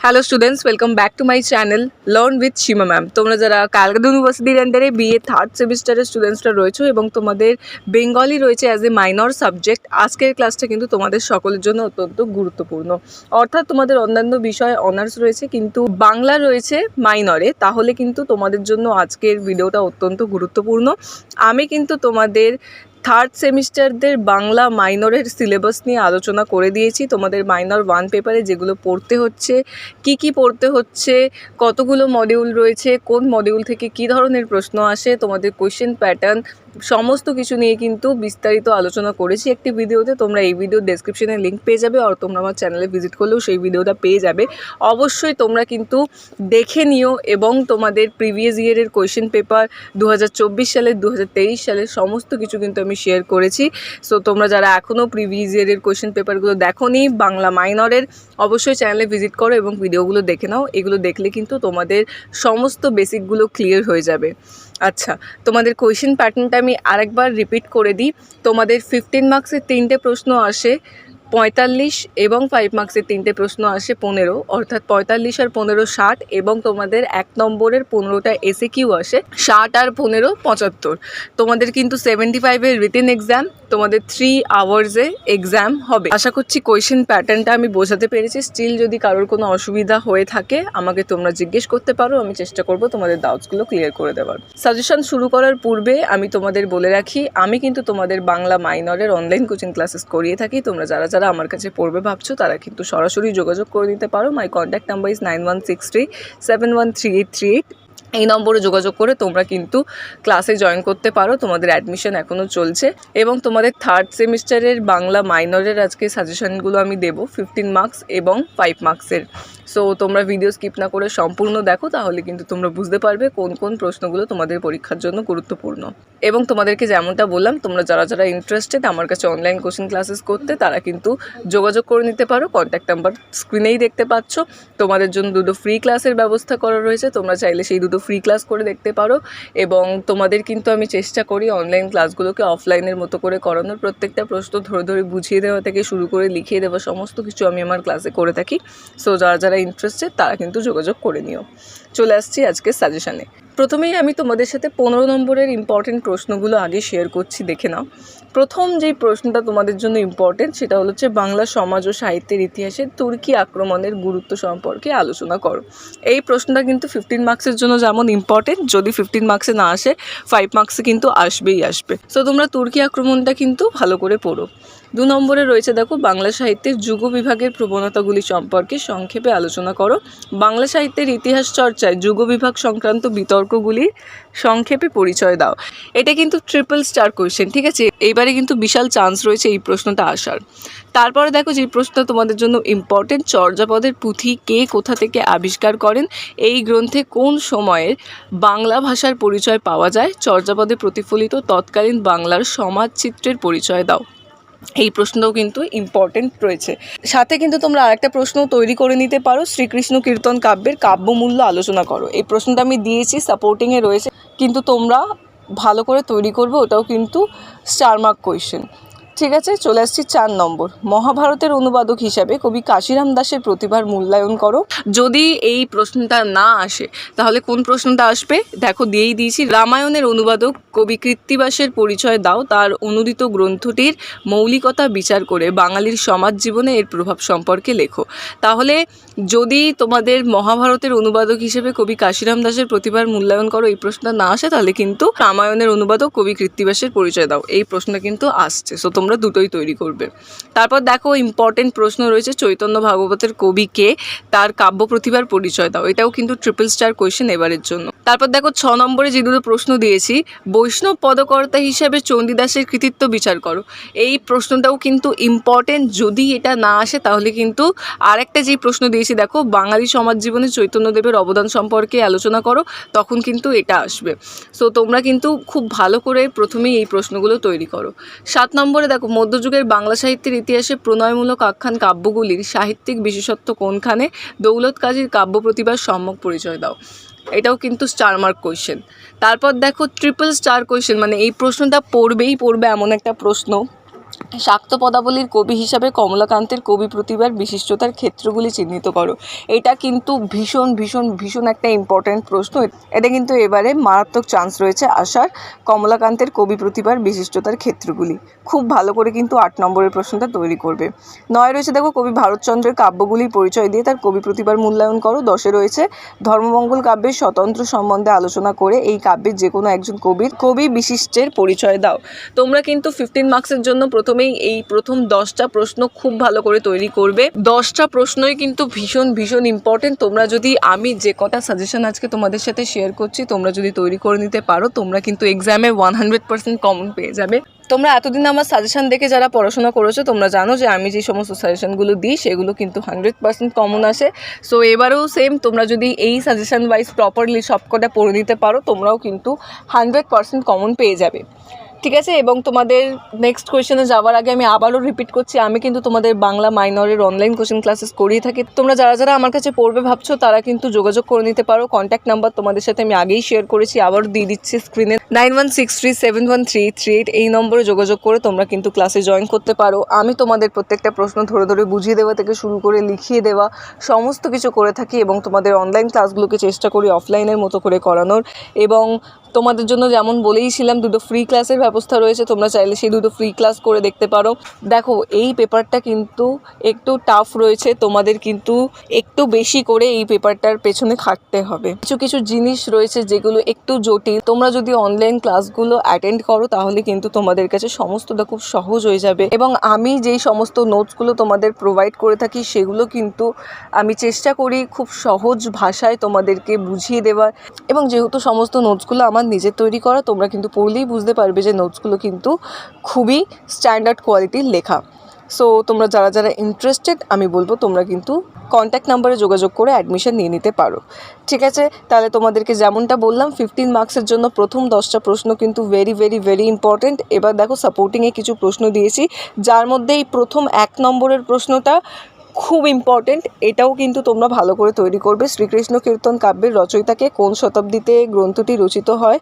Hello students, welcome back to my channel learn with Seema ma'am. তোমরা যারা ক্যালকাটা ইউনিভার্সিটির আন্ডারে বিএ থার্ড সেমিস্টারের স্টুডেন্টসরা রয়েছে এবং তোমাদের বেঙ্গলি রয়েছে অ্যাজ এ মাইনর সাবজেক্ট, আজকের ক্লাসটা কিন্তু তোমাদের সকলের জন্য অত্যন্ত গুরুত্বপূর্ণ। অর্থাৎ তোমাদের অন্যান্য বিষয়ে অনার্স রয়েছে কিন্তু বাংলা রয়েছে মাইনরে, তাহলে কিন্তু তোমাদের জন্য আজকের ভিডিওটা অত্যন্ত গুরুত্বপূর্ণ। আমি কিন্তু তোমাদের থার্ড সেমিস্টারদের বাংলা মাইনরের সিলেবাস নিয়ে আলোচনা করে দিয়েছি। তোমাদের মাইনর 1 পেপারে যেগুলো পড়তে হচ্ছে, কি পড়তে হচ্ছে, কতগুলো মডিউল রয়েছে, কোন মডিউল থেকে কী ধরনের প্রশ্ন আসে, তোমাদের কোয়েশ্চেন প্যাটার্ন, সমস্ত কিছু নিয়ে কিন্তু বিস্তারিত আলোচনা করেছি একটি ভিডিওতে। তোমরা এই ভিডিওর ডেসক্রিপশনে লিঙ্ক পেয়ে যাবে, আর তোমরা আমার চ্যানেলে ভিজিট করলেও সেই ভিডিওটা পেয়ে যাবে। অবশ্যই তোমরা কিন্তু দেখে নিও এবং তোমাদের প্রিভিয়াস ইয়ারের কোয়েশ্চেন পেপার 2024 সালের 2023 সালের সমস্ত কিছু কিন্তু আমি শেয়ার করেছি। সো তোমরা যারা এখনও প্রিভিয়াস ইয়ারের কোয়েশ্চেন পেপারগুলো দেখোনি বাংলা মাইনরের, অবশ্যই চ্যানেলে ভিজিট করো এবং ভিডিওগুলো দেখে নাও। এগুলো দেখলে কিন্তু তোমাদের সমস্ত বেসিকগুলো ক্লিয়ার হয়ে যাবে। আচ্ছা, তোমাদের কোয়েশ্চেন প্যাটার্নটা আমি আরেকবার রিপিট করে দিই। তোমাদের 15 মার্কসের 3টে প্রশ্ন আসে 45 এবং 5 মার্কসের 3টে প্রশ্ন আসে 15, অর্থাৎ 45 আর 15 60, এবং তোমাদের 1 নম্বরের 15টা এসএকিউ আসে 60 আর 15 75। তোমাদের কিন্তু 75-এর রিটেন এক্সাম, তোমাদের 3 আওয়ার্সে এক্সাম হবে। আশা করছি কোয়েশ্চেন প্যাটার্নটা আমি বোঝাতে পেরেছি। স্টিল যদি কারোর কোনো অসুবিধা হয়ে থাকে আমাকে তোমরা জিজ্ঞেস করতে পারো, আমি চেষ্টা করব তোমাদের ডাউটসগুলো ক্লিয়ার করে দেওয়ার। সাজেশন শুরু করার পূর্বে আমি তোমাদের বলে রাখি, আমি কিন্তু তোমাদের বাংলা মাইনরের অনলাইন কোচিং ক্লাসেস করিয়ে থাকি। তোমরা যারা যারা আমার কাছে পড়বে ভাবছো তারা কিন্তু সরাসরি যোগাযোগ করে নিতে পারো। মাই কন্ট্যাক্ট নাম্বার ইজ 9163713838। এই নম্বরে যোগাযোগ করে তোমরা কিন্তু ক্লাসে জয়েন করতে পারো। তোমাদের অ্যাডমিশন এখনও চলছে এবং তোমাদের থার্ড সেমিস্টারের বাংলা মাইনরের আজকে সাজেশনগুলো আমি দেবো 15 মার্কস এবং 5 মার্কসের। সো তোমরা ভিডিও স্কিপ না করে সম্পূর্ণ দেখো, তাহলে কিন্তু তোমরা বুঝতে পারবে কোন কোন প্রশ্নগুলো তোমাদের পরীক্ষার জন্য গুরুত্বপূর্ণ। এবং তোমাদেরকে যেমনটা বললাম, তোমরা যারা যারা ইন্টারেস্টেড আমার কাছে অনলাইন কোচিং ক্লাসেস করতে, তারা কিন্তু যোগাযোগ করে নিতে পারো। কন্ট্যাক্ট নাম্বার স্ক্রিনেই দেখতে পাচ্ছ। তোমাদের জন্য 2টো ফ্রি ক্লাসের ব্যবস্থা করা রয়েছে, তোমরা চাইলে সেই 2টো ফ্রি ক্লাস করে দেখতে পারো। এবং তোমাদের কিন্তু আমি চেষ্টা করি অনলাইন ক্লাসগুলোকে অফলাইনের মতো করে করানোর। প্রত্যেকটা প্রশ্ন ধরে ধরে বুঝিয়ে দেওয়া থেকে শুরু করে লিখিয়ে দেওয়া সমস্ত কিছু আমি আমার ক্লাসে করে থাকি। সো যারা যারা ইন্টারেস্টেড তারা কিন্তু যোগাযোগ করে নিও। চলে আসছি আজকে সাজেশানে। প্রথমেই আমি তোমাদের সাথে 15 নম্বরের ইম্পর্টেন্ট প্রশ্নগুলো আগে শেয়ার করছি, দেখে নাও। প্রথম যেই প্রশ্নটা তোমাদের জন্য ইম্পর্টেন্ট সেটা হচ্ছে বাংলা সমাজ ও সাহিত্যের ইতিহাসে তুর্কি আক্রমণের গুরুত্ব সম্পর্কে আলোচনা করো। এই প্রশ্নটা কিন্তু 15 মার্কসের জন্য যেমন ইম্পর্টেন্ট, যদি 15 মার্কসে না আসে 5 মার্কসে কিন্তু আসবেই আসবে। সো তোমরা তুর্কি আক্রমণটা কিন্তু ভালো করে পড়ো। 2 নম্বরে রয়েছে দেখো বাংলা সাহিত্যের যুগ বিভাগের প্রবণতাগুলি সম্পর্কে সংক্ষেপে আলোচনা করো। বাংলা সাহিত্যের ইতিহাস চর্চায় যুগ বিভাগ সংক্রান্ত বিতর্কগুলির সংক্ষেপে পরিচয় দাও। এটা কিন্তু ট্রিপল স্টার কোয়েশ্চেন, ঠিক আছে? এইবারে কিন্তু বিশাল চান্স রয়েছে এই প্রশ্নটা আসার। তারপরে দেখো যে প্রশ্নটা তোমাদের জন্য ইম্পর্টেন্ট, চর্যাপদের পুঁথি কে কোথা থেকে আবিষ্কার করেন? এই গ্রন্থে কোন সময়ের বাংলা ভাষার পরিচয় পাওয়া যায়? চর্যাপদে প্রতিফলিত তৎকালীন বাংলার সমাজচিত্রের পরিচয় দাও। এই প্রশ্নটাও কিন্তু ইম্পর্টেন্ট রয়েছে। সাথে কিন্তু তোমরা আরেকটা প্রশ্ন তৈরি করে নিতে পারো, শ্রীকৃষ্ণ কীর্তন কাব্যের কাব্যমূল্য আলোচনা করো। এই প্রশ্নটা আমি দিয়েছি, সাপোর্টিংয়ে রয়েছে, কিন্তু তোমরা ভালো করে তৈরি করবে, ওটাও কিন্তু স্টার মার্ক কোয়েশ্চেন। ঠিক আছে, চলে আসছি 4 নম্বর। মহাভারতের অনুবাদক হিসাবে কবি কাশিরাম দাসের প্রতিভার মূল্যায়ন করো। যদি এই প্রশ্নটা না আসে তাহলে কোন প্রশ্নটা আসবে দেখো, দিয়েই দিয়েছি। রামায়ণের অনুবাদক কবি কৃত্তিবাসের পরিচয় দাও। তার অনুদিত গ্রন্থটির মৌলিকতা বিচার করে বাঙালির সমাজ জীবনে এর প্রভাব সম্পর্কে লেখো। তাহলে যদি তোমাদের মহাভারতের অনুবাদক হিসেবে কবি কাশিরাম দাসের প্রতিভার মূল্যায়ন করো এই প্রশ্নটা না আসে, তাহলে কিন্তু রামায়ণের অনুবাদক কবি কৃত্তিবাসের পরিচয় দাও, এই প্রশ্নটা কিন্তু আসছে। সো তোমরা দুটোই তৈরি করবে। তারপর দেখো ইম্পর্টেন্ট প্রশ্ন রয়েছে, চৈতন্য ভাগবতের কবি কে? তার কাব্য প্রতিভার পরিচয় দাও। এটাও কিন্তু ট্রিপল স্টার কোয়েশ্চেন এবারের জন্য। তারপর দেখো 6 নম্বরে যে 2টো প্রশ্ন দিয়েছি, বৈষ্ণব পদকর্তা হিসাবে চণ্ডীদাসের কৃতিত্ব বিচার করো। এই প্রশ্নটাও কিন্তু ইম্পর্টেন্ট, যদি এটা না আসে তাহলে কিন্তু আরেকটা যেই প্রশ্ন দিয়েছি দেখো, বাঙালি সমাজ জীবনে চৈতন্যদেবের অবদান সম্পর্কে আলোচনা করো, তখন কিন্তু এটা আসবে। সো তোমরা কিন্তু খুব ভালো করে প্রথমেই এই প্রশ্নগুলো তৈরি করো। 7 নম্বরে দেখো মধ্যযুগের বাংলা সাহিত্যের ইতিহাসে প্রণয়মূলক আখ্যান কাব্যগুলির সাহিত্যিক বিশেষত্ব কোনখানে? দৌলত কাজীর কাব্য প্রতিভার সম্যক পরিচয় দাও। এটাও কিন্তু স্টার মার্ক কোয়েশ্চেন। তারপর দেখো ট্রিপল স্টার কোয়েশ্চেন, মানে এই প্রশ্নটা পড়বে এমন একটা প্রশ্ন শাক্ত পদাবলীর কবি হিসাবে কমলাকান্তের কবি প্রতিভার বিশিষ্টতার ক্ষেত্রগুলি চিহ্নিত করো। এটা কিন্তু ভীষণ ভীষণ ভীষণ একটা ইম্পর্ট্যান্ট প্রশ্ন। এটা কিন্তু এবারে মারাত্মক চান্স রয়েছে আসার। কমলাকান্তের কবি প্রতিভার বিশিষ্টতার ক্ষেত্রগুলি খুব ভালো করে কিন্তু 8 নম্বরের প্রশ্নটা তৈরি করবে। 9 রয়েছে দেখো কবি ভারতচন্দ্রের কাব্যগুলির পরিচয় দিয়ে তার কবি প্রতিভার মূল্যায়ন করো। 10 রয়েছে ধর্মমঙ্গল কাব্যের স্বতন্ত্র সম্বন্ধে আলোচনা করে এই কাব্যের যে কোনো একজন কবি বিশিষ্টের পরিচয় দাও। তোমরা কিন্তু 15 মার্কসের জন্য প্রথমেই এই প্রথম 10টা প্রশ্ন খুব ভালো করে তৈরি করবে। 10টা প্রশ্নই কিন্তু ভীষণ ভীষণ ইম্পর্টেন্ট। তোমরা যদি আমি যে কটা সাজেশন আজকে তোমাদের সাথে শেয়ার করছি তোমরা যদি তৈরি করে নিতে পারো তোমরা কিন্তু এক্সামে 100% কমন পেয়ে যাবে। তোমরা এতদিন আমার সাজেশন দেখে যারা পড়াশোনা করেছো তোমরা জানো যে আমি যে সমস্ত সাজেশনগুলো দিই সেগুলো কিন্তু 100% কমন আসে। সো এবারেও সেম, তোমরা যদি এই সাজেশন ওয়াইজ প্রপারলি সবকটা পড়ে নিতে পারো তোমরাও কিন্তু 100% কমন পেয়ে যাবে। ঠিক আছে, এবং তোমাদের নেক্সট কোয়েশ্চেনে যাওয়ার আগে আমি আবারও রিপিট করছি, আমি কিন্তু তোমাদের বাংলা মাইনরের অনলাইন কোচিং ক্লাসেস করিয়ে থাকি। তোমরা যারা যারা আমার কাছে পড়বে ভাবছো তারা কিন্তু যোগাযোগ করে নিতে পারো। কন্ট্যাক্ট নাম্বার তোমাদের সাথে আমি আগেই শেয়ার করেছি, আবারও দিয়ে দিচ্ছি স্ক্রিনে। 9163711338 এই নম্বরে যোগাযোগ করে তোমরা কিন্তু ক্লাসে জয়েন করতে পারো। আমি তোমাদের প্রত্যেকটা প্রশ্ন ধরে ধরে বুঝিয়ে দেওয়া থেকে শুরু করে লিখিয়ে দেওয়া সমস্ত কিছু করে থাকি, এবং তোমাদের অনলাইন ক্লাসগুলোকে চেষ্টা করি অফলাইনের মতো করে করানোর। এবং তোমাদের জন্য যেমন বলেইছিলাম দুটো ফ্রি ক্লাসের ব্যবস্থা রয়েছে, তোমরা চাইলে সেই দুটো ফ্রি ক্লাস করে দেখতে পারো। দেখো এই পেপারটা কিন্তু একটু টাফ রয়েছে, তোমাদের কিন্তু একটু বেশি করে এই পেপারটার পেছনে খাটতে হবে। কিছু কিছু জিনিস রয়েছে যেগুলো একটু জটিল, তোমরা যদি অনলাইন ক্লাসগুলো অ্যাটেন্ড করো তাহলে কিন্তু তোমাদের কাছে সমস্তটা খুব সহজ হয়ে যাবে। এবং আমি যেই সমস্ত নোটসগুলো তোমাদের প্রোভাইড করে থাকি সেগুলো কিন্তু আমি চেষ্টা করি খুব সহজ ভাষায় তোমাদেরকে বুঝিয়ে দেওয়ার। এবং যেহেতু সমস্ত নোটসগুলো আমার নিজের তৈরি করা, তোমরা কিন্তু পড়লেই বুঝতে পারবে যে নোটসগুলো কিন্তু খুবই স্ট্যান্ডার্ড কোয়ালিটির লেখা। সো তোমরা যারা যারা ইন্টারেস্টেড আমি বলবো তোমরা কিন্তু কন্ট্যাক্ট নাম্বারে যোগাযোগ করে অ্যাডমিশন নিয়ে নিতে পারো। ঠিক আছে, তাহলে তোমাদেরকে যেমনটা বললাম 15 মার্কসের জন্য প্রথম 10টা প্রশ্ন কিন্তু ভেরি ভেরি ভেরি ইম্পর্টেন্ট। এবার দেখো সাপোর্টিংয়ে কিছু প্রশ্ন দিয়েছি, যার মধ্যে এই প্রথম 1 নম্বরের প্রশ্নটা খুব ইম্পর্টেন্ট, এটাও কিন্তু তোমরা ভালো করে তৈরি করবে। শ্রীকৃষ্ণ কীর্তন কাব্যের রচয়িতাকে কোন শতাব্দীতে গ্রন্থটি রচিত হয়?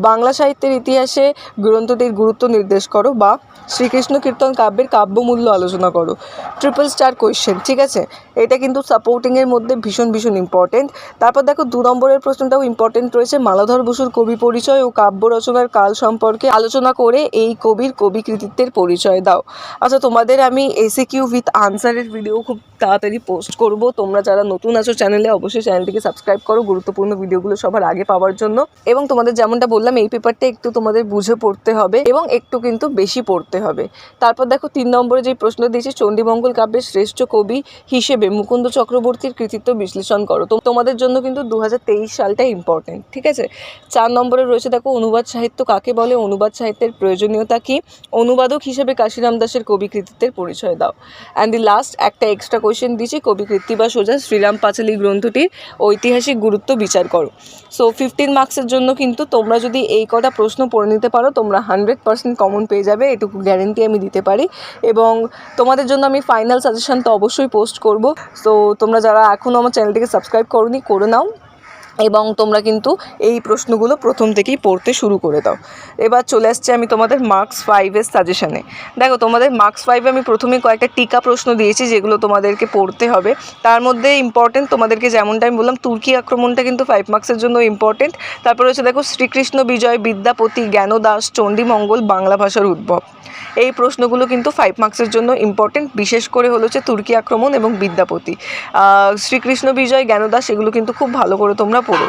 বাংলা সাহিত্যের ইতিহাসে গ্রন্থটির গুরুত্ব নির্দেশ করো, বা শ্রীকৃষ্ণ কীর্তন কাব্যের কাব্যমূল্য আলোচনা করো। ট্রিপল স্টার কোয়েশ্চেন, ঠিক আছে, এটা কিন্তু সাপোর্টিংয়ের মধ্যে ভীষণ ভীষণ ইম্পর্টেন্ট। তারপর দেখো 2 নম্বরের প্রশ্নটাও ইম্পর্টেন্ট রয়েছে, মালাধর বসুর কবি পরিচয় ও কাব্য রচনার কাল সম্পর্কে আলোচনা করে এই কবির কবি কৃতিত্বের পরিচয় দাও। আচ্ছা, তোমাদের আমি এসিকিউ উইথ আনসারের ভিডিও খুব তাড়াতাড়ি পোস্ট করব। তোমরা যারা নতুন আছো চ্যানেলে অবশ্যই চ্যানেলটিকে সাবস্ক্রাইব করো গুরুত্বপূর্ণ ভিডিওগুলো সবার আগে পাওয়ার জন্য। এবং তোমাদের যেমনটা বললাম এই পেপারটা একটু তোমাদের বুঝে পড়তে হবে এবং একটু কিন্তু বেশি পড়তে হবে। তারপর দেখো 3 নম্বরে যে প্রশ্ন দিয়েছি, চণ্ডীমঙ্গল কাব্যের শ্রেষ্ঠ কবি হিসেবে মুকুন্দ চক্রবর্তীর কৃতিত্ব বিশ্লেষণ করো। তো তোমাদের জন্য কিন্তু 2023 সালটা ইম্পর্টেন্ট। ঠিক আছে, 4 নম্বরে রয়েছে দেখো অনুবাদ সাহিত্য কাকে বলে, অনুবাদ সাহিত্যের প্রয়োজনীয়তা কী, অনুবাদক হিসেবে কাশিরাম দাসের কবি কৃতিত্বের পরিচয় দাও। অ্যান্ড দি লাস্ট একটা এক্সট্রা কোয়েশ্চেন দিচ্ছি, কবি কীর্তি বা সোজা শ্রীরাম পাঁচালী গ্রন্থটির ঐতিহাসিক গুরুত্ব বিচার করো। সো 15 মার্কসের জন্য কিন্তু তোমরা যদি এই কটা প্রশ্ন পড়ে নিতে পারো তোমরা 100% কমন পেয়ে যাবে, এটুকু গ্যারেন্টি আমি দিতে পারি। এবং তোমাদের জন্য আমি ফাইনাল সাজেশন তো অবশ্যই পোস্ট করব। সো তোমরা যারা এখনও আমার চ্যানেলটিকে সাবস্ক্রাইব করোনি করে নাও, এবং তোমরা কিন্তু এই প্রশ্নগুলো প্রথম থেকেই পড়তে শুরু করে দাও। এবার চলে আসছে আমি তোমাদের মার্কস 5-এর সাজেশানে। দেখো তোমাদের মার্কস 5-এ আমি প্রথমে কয়েকটা টিকা প্রশ্ন দিয়েছি যেগুলো তোমাদেরকে পড়তে হবে। তার মধ্যে ইম্পর্টেন্ট তোমাদেরকে যেমনটা আমি বললাম তুর্কি আক্রমণটা কিন্তু 5 মার্কসের জন্য ইম্পর্টেন্ট। তারপরে হচ্ছে দেখো শ্রীকৃষ্ণ বিজয়, বিদ্যাপতি, জ্ঞানদাস, চণ্ডীমঙ্গল, বাংলা ভাষার উদ্ভব। এই প্রশ্নগুলো কিন্তু 5 মার্কসের জন্য ইম্পর্টেন্ট, বিশেষ করে হচ্ছে তুর্কি আক্রমণ এবং বিদ্যাপতি। শ্রীকৃষ্ণ বিজয়, জ্ঞানদাস এগুলো কিন্তু খুব ভালো করে তোমরা পড়ো।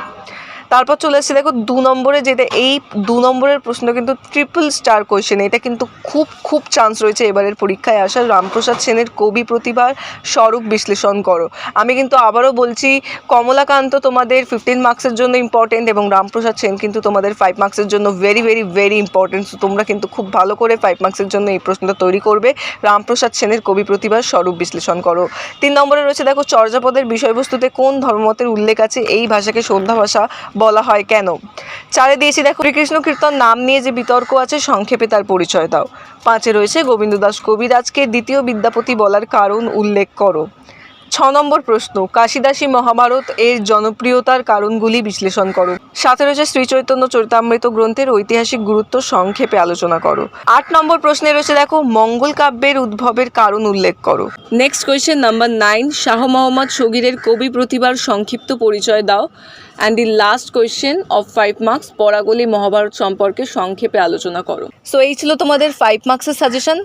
তারপর চলে এসেছে দেখো 2 নম্বরে, যেটা এই 2 নম্বরের প্রশ্ন কিন্তু ট্রিপল স্টার কোয়েশ্চেন, এটা কিন্তু খুব খুব চান্স রয়েছে এবারের পরীক্ষায় আসার। রামপ্রসাদ সেনের কবি প্রতিভার স্বরূপ বিশ্লেষণ করো। আমি কিন্তু আবারও বলছি কমলাকান্ত তোমাদের 15 মার্কসের জন্য ইম্পর্টেন্ট এবং রামপ্রসাদ সেন কিন্তু তোমাদের 5 মার্কসের জন্য very very very important. So তোমরা কিন্তু খুব ভালো করে 5 মার্কসের জন্য এই প্রশ্নটা তৈরি করবে। রামপ্রসাদ সেনের কবি প্রতিভার স্বরূপ বিশ্লেষণ করো। 3 নম্বরে রয়েছে দেখো চর্যাপদের বিষয়বস্তুতে কোন ধর্মমতের উল্লেখ আছে, এই ভাষাকে সন্ধ্যা ভাষা বলা হয় কেন। 4-এ দিয়েছি দেখো শ্রীকৃষ্ণ কীর্তন নাম নিয়ে যে বিতর্ক আছে সংক্ষেপে তার পরিচয় দাও। 5-এ রয়েছে গোবিন্দ দাস কবিরাজকে দ্বিতীয় বিদ্যাপতি বলার কারণ উল্লেখ করো। নম্বর প্রশ্ন, কাশিদাসী মহাভারত এর জনপ্রিয়তার কারণগুলি বিশ্লেষণ করো। 7 রয়েছে শ্রী চৈতন্য চরিতামৃত গ্রন্থের ঐতিহাসিক গুরুত্ব সংক্ষেপে আলোচনা করো। 8 নম্বর প্রশ্নে রয়েছে দেখো, মঙ্গল কাব্যের উদ্ভবের কারণ উল্লেখ করো। Next question number 9, Shah Muhammad শগীরের কবি প্রতিভার সংক্ষিপ্ত পরিচয় দাও। And the last question of 5 marks, Paragali Mahabharata সম্পর্কে সংক্ষেপে আলোচনা করো। সো এই ছিল তোমাদের 5 মার্কসের সাজেশন।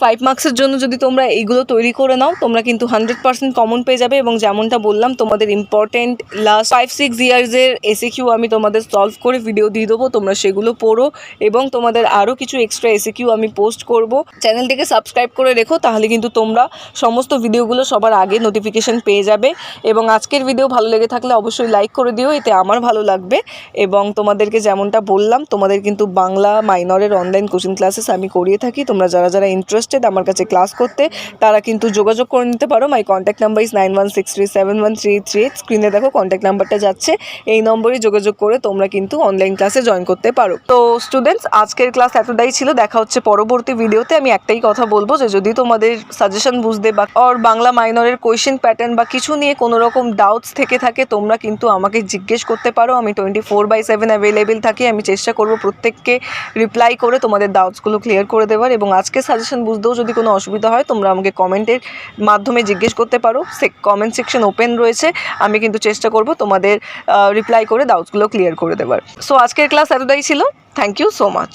5 মার্কসের জন্য যদি তোমরা এইগুলো তৈরি করে নাও, তোমরা কিন্তু 100% কমন পেয়ে যাবে। এবং যেমনটা বললাম, তোমাদের ইম্পর্টেন্ট লাস্ট 5-6 ইয়ার্সের এসএকিউ আমি তোমাদের সলভ করে ভিডিও দিয়ে দেবো, তোমরা সেগুলো পড়ো। এবং তোমাদের আরও কিছু এক্সট্রা এসএকিউ আমি পোস্ট করব। চ্যানেলটিকে সাবস্ক্রাইব করে রেখো, তাহলে কিন্তু তোমরা সমস্ত ভিডিওগুলো সবার আগে নোটিফিকেশান পেয়ে যাবে। এবং আজকের ভিডিও ভালো লেগে থাকলে অবশ্যই লাইক করে দিও, এতে আমার ভালো লাগবে। এবং তোমাদেরকে যেমনটা বললাম, তোমাদের কিন্তু বাংলা মাইনরের অনলাইন কোচিং ক্লাসেস আমি করিয়ে থাকি। তোমরা যারা যারা ইন্টারেস্টেড আমার কাছে ক্লাস করতে, তারা কিন্তু যোগাযোগ করে নিতে পারো। মাই কন্ট্যাক্ট নাম্বার ইজ 9163711338। স্ক্রিনে দেখো কন্ট্যাক্ট নাম্বারটা যাচ্ছে, এই নম্বরে যোগাযোগ করে তোমরা কিন্তু অনলাইন ক্লাসে জয়েন করতে পারো। তো স্টুডেন্টস, আজকের ক্লাস এতটাই ছিল। দেখা হচ্ছে পরবর্তী ভিডিওতে। আমি একটাই কথা বলবো যে যদি তোমাদের সাজেশন বুঝতে বা বাংলা মাইনরের কোয়েশ্চেন প্যাটার্ন বা কিছু নিয়ে কোনো রকম ডাউটস থেকে থাকে, তোমরা কিন্তু আমাকে জিজ্ঞেস করতে পারো। আমি 24/7 অ্যাভেলেবেল থাকি। আমি চেষ্টা করব প্রত্যেককে রিপ্লাই করে তোমাদের ডাউটসগুলো ক্লিয়ার করে দেওয়ার। এবং আজকে সাজেশন বুঝতেও যদি কোনো অসুবিধা হয়, তোমরা আমাকে কমেন্টের মাধ্যমে জিজ্ঞেস করতে পারো। কমেন্ট সেকশন ওপেন রয়েছে, আমি কিন্তু চেষ্টা করব তোমাদের রিপ্লাই করে ডাউটসগুলো ক্লিয়ার করে দেওয়ার। সো আজকের ক্লাস এতটাই ছিল। Thank you so much.